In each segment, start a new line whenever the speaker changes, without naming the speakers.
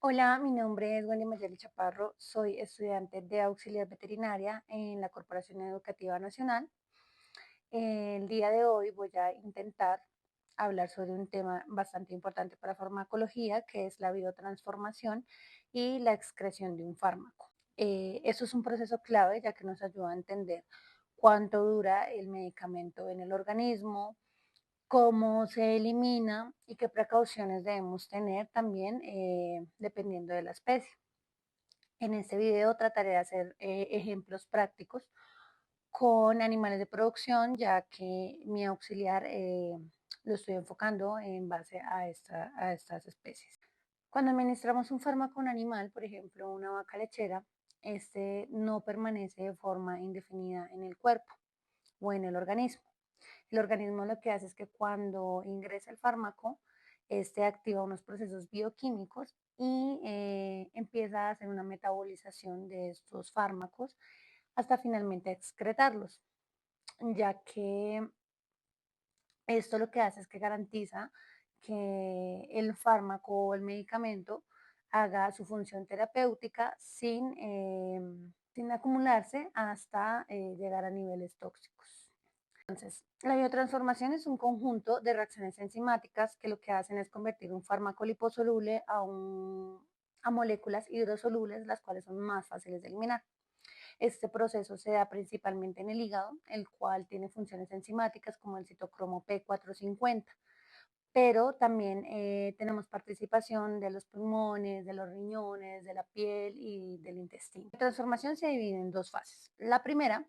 Hola, mi nombre es Wendy Mayeli Chaparro, soy estudiante de auxiliar veterinaria en la Corporación Educativa Nacional. El día de hoy voy a intentar hablar sobre un tema bastante importante para farmacología, que es la biotransformación y la excreción de un fármaco. Eso es un proceso clave ya que nos ayuda a entender cuánto dura el medicamento en el organismo, cómo se elimina y qué precauciones debemos tener también dependiendo de la especie. En este video trataré de hacer ejemplos prácticos con animales de producción, ya que mi auxiliar lo estoy enfocando en base a estas especies. Cuando administramos un fármaco a un animal, por ejemplo una vaca lechera, este no permanece de forma indefinida en el cuerpo o en el organismo. El organismo lo que hace es que cuando ingresa el fármaco, este activa unos procesos bioquímicos y empieza a hacer una metabolización de estos fármacos hasta finalmente excretarlos, ya que esto lo que hace es que garantiza que el fármaco o el medicamento haga su función terapéutica sin acumularse hasta llegar a niveles tóxicos. Entonces, la biotransformación es un conjunto de reacciones enzimáticas que lo que hacen es convertir un fármaco liposoluble a moléculas hidrosolubles, las cuales son más fáciles de eliminar. Este proceso se da principalmente en el hígado, el cual tiene funciones enzimáticas como el citocromo P450, pero también tenemos participación de los pulmones, de los riñones, de la piel y del intestino. La transformación se divide en dos fases. La primera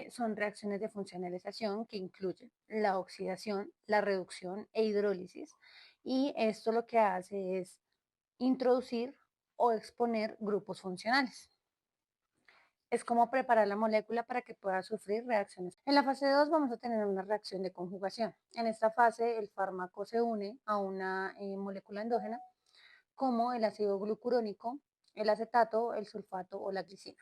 son reacciones de funcionalización que incluyen la oxidación, la reducción e hidrólisis, y esto lo que hace es introducir o exponer grupos funcionales. Es como preparar la molécula para que pueda sufrir reacciones. En la fase 2 vamos a tener una reacción de conjugación. En esta fase el fármaco se une a una molécula endógena como el ácido glucurónico, el acetato, el sulfato o la glicina.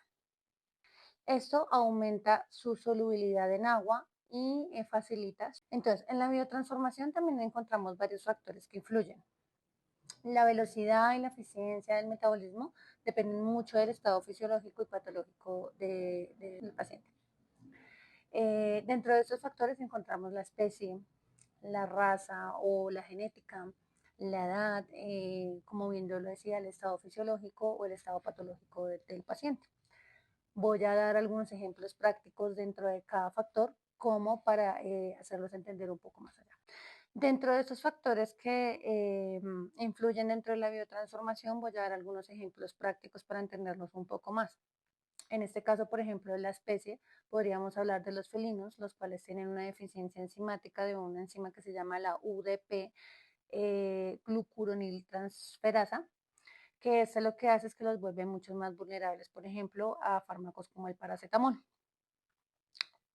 Esto aumenta su solubilidad en agua y facilita. Entonces, en la biotransformación también encontramos varios factores que influyen. La velocidad y la eficiencia del metabolismo dependen mucho del estado fisiológico y patológico del paciente. Dentro de estos factores encontramos la especie, la raza o la genética, la edad, como bien yo lo decía, el estado fisiológico o el estado patológico del paciente. Voy a dar algunos ejemplos prácticos dentro de cada factor como para hacerlos entender un poco más allá. Dentro de estos factores que influyen dentro de la biotransformación, voy a dar algunos ejemplos prácticos para entenderlos un poco más. En este caso, por ejemplo, de la especie, podríamos hablar de los felinos, los cuales tienen una deficiencia enzimática de una enzima que se llama la UDP, glucuroniltransferasa, que eso lo que hace es que los vuelve mucho más vulnerables, por ejemplo, a fármacos como el paracetamol.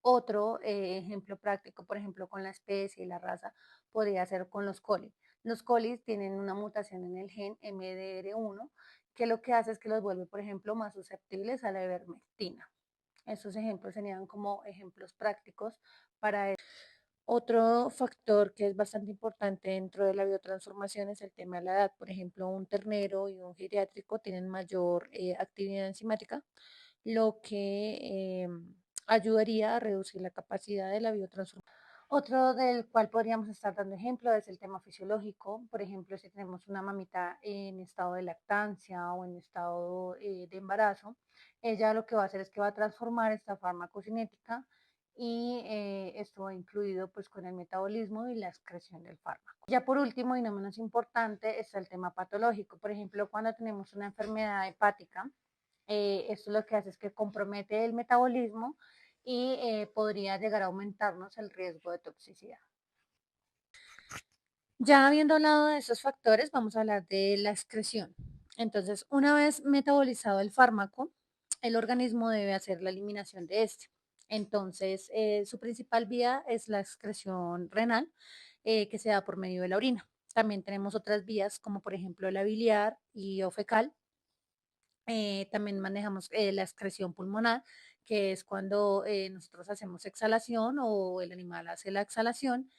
Otro ejemplo práctico, por ejemplo, con la especie y la raza, podría ser con los colis. Los colis tienen una mutación en el gen MDR1 que lo que hace es que los vuelve, por ejemplo, más susceptibles a la ivermectina. Estos ejemplos serían como ejemplos prácticos para eso. Otro factor que es bastante importante dentro de la biotransformación es el tema de la edad. Por ejemplo, un ternero y un geriátrico tienen mayor actividad enzimática, lo que ayudaría a reducir la capacidad de la biotransformación. Otro del cual podríamos estar dando ejemplo es el tema fisiológico. Por ejemplo, si tenemos una mamita en estado de lactancia o en estado de embarazo, ella lo que va a hacer es que va a transformar esta farmacocinética y esto va incluido pues con el metabolismo y la excreción del fármaco. Ya por último y no menos importante está el tema patológico. Por ejemplo, cuando tenemos una enfermedad hepática, esto lo que hace es que compromete el metabolismo y podría llegar a aumentarnos el riesgo de toxicidad. Ya habiendo hablado de esos factores, vamos a hablar de la excreción. Entonces, una vez metabolizado el fármaco, el organismo debe hacer la eliminación de este. Entonces, su principal vía es la excreción renal, que se da por medio de la orina. También tenemos otras vías, como por ejemplo la biliar y o fecal. También manejamos la excreción pulmonar, que es cuando nosotros hacemos exhalación o el animal hace la exhalación.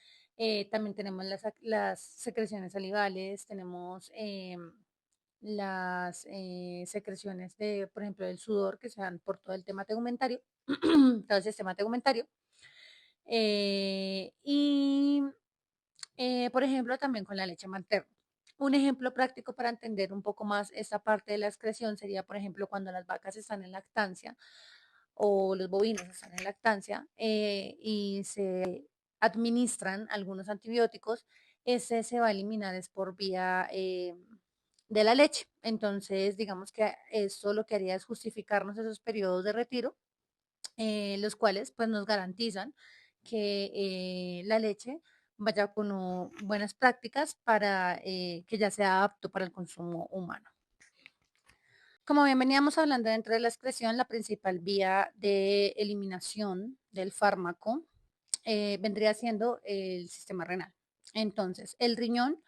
También tenemos las secreciones salivales, tenemos las secreciones de, por ejemplo, del sudor que se dan por todo el tema tegumentario, todo el sistema tegumentario. Y, por ejemplo, también con la leche materna. Un ejemplo práctico para entender un poco más esta parte de la excreción sería, por ejemplo, cuando las vacas están en lactancia o los bovinos están en lactancia y se administran algunos antibióticos, ese se va a eliminar es por vía de la leche. Entonces, digamos que esto lo que haría es justificarnos esos periodos de retiro, los cuales pues nos garantizan que la leche vaya con buenas prácticas para que ya sea apto para el consumo humano. Como bien veníamos hablando dentro de la excreción, la principal vía de eliminación del fármaco vendría siendo el sistema renal. Entonces, el riñón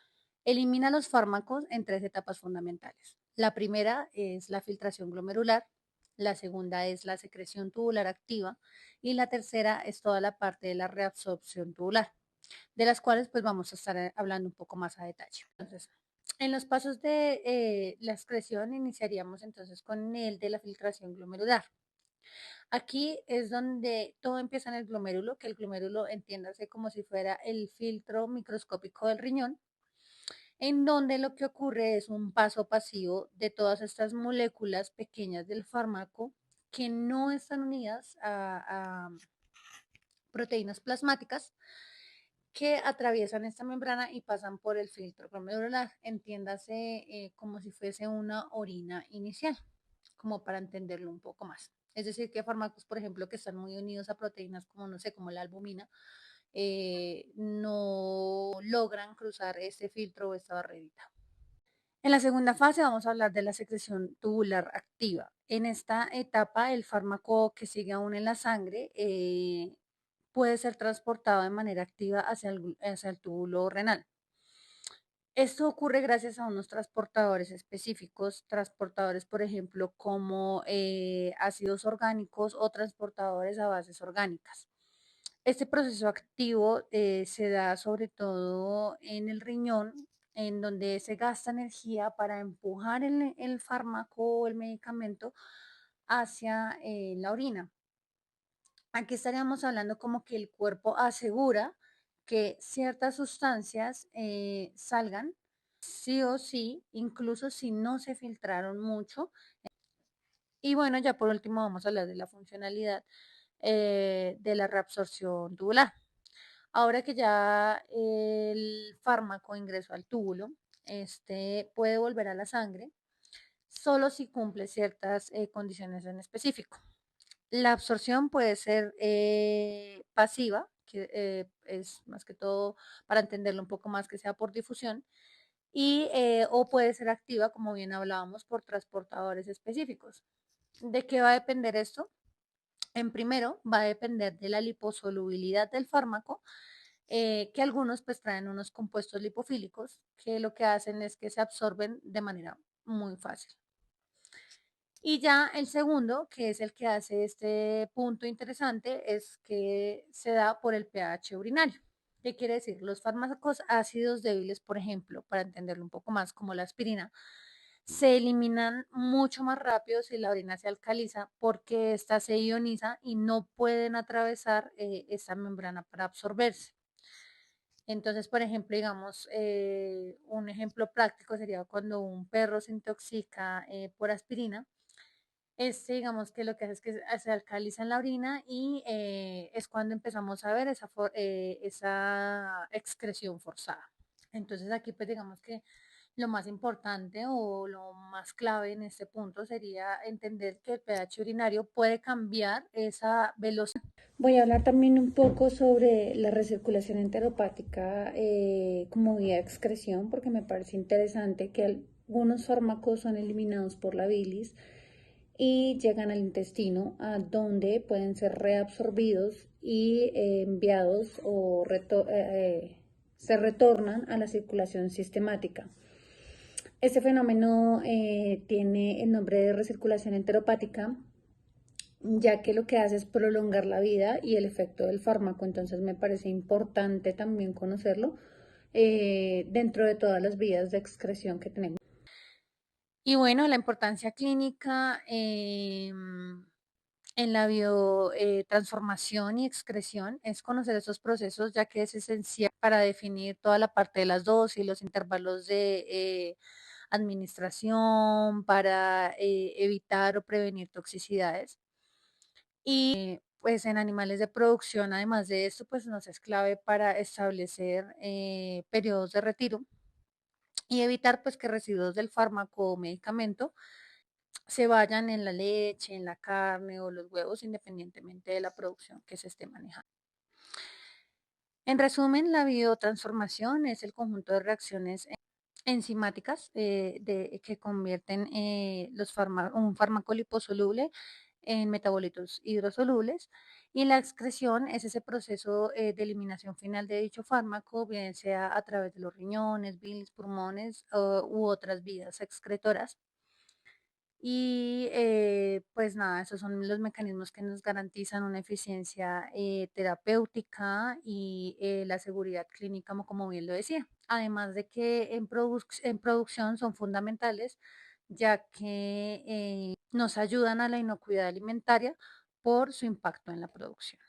elimina los fármacos en tres etapas fundamentales. La primera es la filtración glomerular, la segunda es la secreción tubular activa y la tercera es toda la parte de la reabsorción tubular, de las cuales pues vamos a estar hablando un poco más a detalle. Entonces, en los pasos de la excreción iniciaríamos entonces con el de la filtración glomerular. Aquí es donde todo empieza en el glomérulo, que el glomérulo entiéndase como si fuera el filtro microscópico del riñón, en donde lo que ocurre es un paso pasivo de todas estas moléculas pequeñas del fármaco que no están unidas a proteínas plasmáticas que atraviesan esta membrana y pasan por el filtro glomerular. Entiéndase como si fuese una orina inicial, como para entenderlo un poco más. Es decir, que fármacos, por ejemplo, que están muy unidos a proteínas como, no sé, como la albumina, no logran cruzar este filtro o esta barrerita. En la segunda fase vamos a hablar de la secreción tubular activa. En esta etapa, el fármaco que sigue aún en la sangre puede ser transportado de manera activa hacia el túbulo renal. Esto ocurre gracias a unos transportadores específicos, transportadores, por ejemplo, como ácidos orgánicos o transportadores a bases orgánicas. Este proceso activo se da sobre todo en el riñón, en donde se gasta energía para empujar el fármaco o el medicamento hacia la orina. Aquí estaríamos hablando como que el cuerpo asegura que ciertas sustancias salgan sí o sí, incluso si no se filtraron mucho. Y bueno, ya por último vamos a hablar de la funcionalidad de la reabsorción tubular. Ahora que ya el fármaco ingresó al túbulo, este puede volver a la sangre solo si cumple ciertas condiciones en específico. La absorción puede ser pasiva, que es más que todo para entenderlo un poco más que sea por difusión, y o puede ser activa, como bien hablábamos, por transportadores específicos. ¿De qué va a depender esto? En primero, va a depender de la liposolubilidad del fármaco, que algunos pues traen unos compuestos lipofílicos que lo que hacen es que se absorben de manera muy fácil. Y ya el segundo, que es el que hace este punto interesante, es que se da por el pH urinario. ¿Qué quiere decir? Los fármacos ácidos débiles, por ejemplo, para entenderlo un poco más, como la aspirina, se eliminan mucho más rápido si la orina se alcaliza porque ésta se ioniza y no pueden atravesar esa membrana para absorberse. Entonces, por ejemplo, digamos, un ejemplo práctico sería cuando un perro se intoxica por aspirina. Este, digamos que lo que hace es que se alcaliza en la orina y es cuando empezamos a ver esa excreción forzada. Entonces aquí pues digamos que lo más importante o lo más clave en este punto sería entender que el pH urinario puede cambiar esa velocidad. Voy a hablar también un poco sobre la recirculación enteropática como vía de excreción, porque me parece interesante que algunos fármacos son eliminados por la bilis y llegan al intestino, a donde pueden ser reabsorbidos y enviados o se retornan a la circulación sistemática. Este fenómeno tiene el nombre de recirculación enteropática, ya que lo que hace es prolongar la vida y el efecto del fármaco. Entonces me parece importante también conocerlo dentro de todas las vías de excreción que tenemos. Y bueno, la importancia clínica en la biotransformación y excreción es conocer esos procesos, ya que es esencial para definir toda la parte de las dosis, los intervalos de administración, para evitar o prevenir toxicidades. Y pues en animales de producción, además de esto, pues nos es clave para establecer periodos de retiro y evitar pues que residuos del fármaco o medicamento se vayan en la leche, en la carne o los huevos, independientemente de la producción que se esté manejando. En resumen, la biotransformación es el conjunto de reacciones enzimáticas que convierten un fármaco liposoluble en metabolitos hidrosolubles, y la excreción es ese proceso de eliminación final de dicho fármaco, bien sea a través de los riñones, bilis, pulmones u otras vías excretoras. Y pues nada, esos son los mecanismos que nos garantizan una eficiencia terapéutica y la seguridad clínica, como bien lo decía. Además de que en producción son fundamentales, ya que nos ayudan a la inocuidad alimentaria por su impacto en la producción.